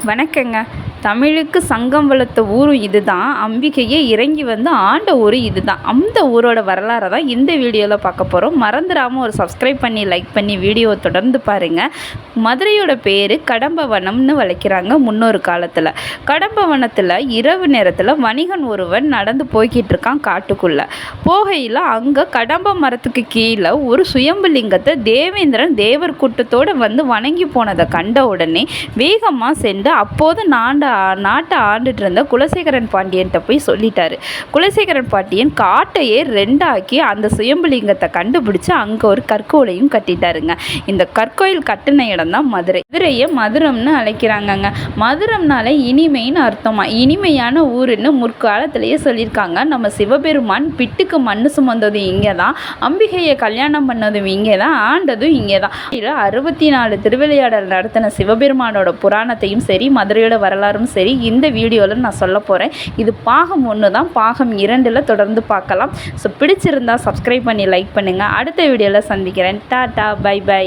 வணக்கங்க. தமிழுக்கு சங்கம் வளர்த்த ஊரும் இதுதான். அம்பிகையே இறங்கி வந்து ஆண்ட ஊர் இதுதான். அந்த ஊரோட வரலாறை தான் இந்த வீடியோவில் பார்க்க போகிறோம். மறந்துடாமல் ஒரு சப்ஸ்கிரைப் பண்ணி லைக் பண்ணி வீடியோவை தொடர்ந்து பாருங்கள். மதுரையோட பேர் கடம்பவனம்னு வளைக்கிறாங்க முன்னொரு காலத்தில். கடம்பவனத்தில் இரவு நேரத்தில் வணிகன் ஒருவன் நடந்து போய்கிட்டு இருக்கான் காட்டுக்குள்ளே. போகையில் அங்கே கடம்ப மரத்துக்கு கீழே ஒரு சுயம்புலிங்கத்தை தேவேந்திரன் தேவர் கூட்டத்தோடு வந்து வணங்கி போனதை கண்ட உடனே வேகமாக சென்று அப்போது நாட்டை ஆண்டுட்டு இருந்த குலசேகரன் பாண்டியன்கிட்ட போய் சொல்லிட்டாரு. குலசேகரன் பாண்டியன் காட்டையே ரெண்டாக்கி அந்த சுயம்புலிங்கத்தை கண்டுபிடிச்சி அங்கே ஒரு கற்கோயிலையும் கட்டிட்டாருங்க. இந்த கற்கோயில் கட்டின இடம் தான் மதுரை. மதுரையை மதுரம்னு அழைக்கிறாங்கங்க. மதுரம்னாலே இனிமைன்னு அர்த்தமா. இனிமையான ஊருன்னு முற்காலத்திலேயே சொல்லியிருக்காங்க. நம்ம சிவபெருமான் பிட்டுக்கு மண்ணு சுமந்ததும் இங்கே தான், அம்பிகையை கல்யாணம் பண்ணதும் இங்கே தான், ஆண்டதும் இங்கே தான். 64 திருவிளையாடல் நடத்தின சிவபெருமானோட புராணத்தையும் சரி மதுரையோட வரலாறும் சரி இந்த வீடியோவில் நான் சொல்ல போகிறேன். இது பாகம் 1 தான். பாகம் 2ல் தொடர்ந்து பார்க்கலாம். ஸோ பிடிச்சிருந்தா சப்ஸ்கிரைப் பண்ணி லைக் பண்ணுங்கள். அடுத்த வீடியோவில் சந்திக்கிறேன். Tata, bye by.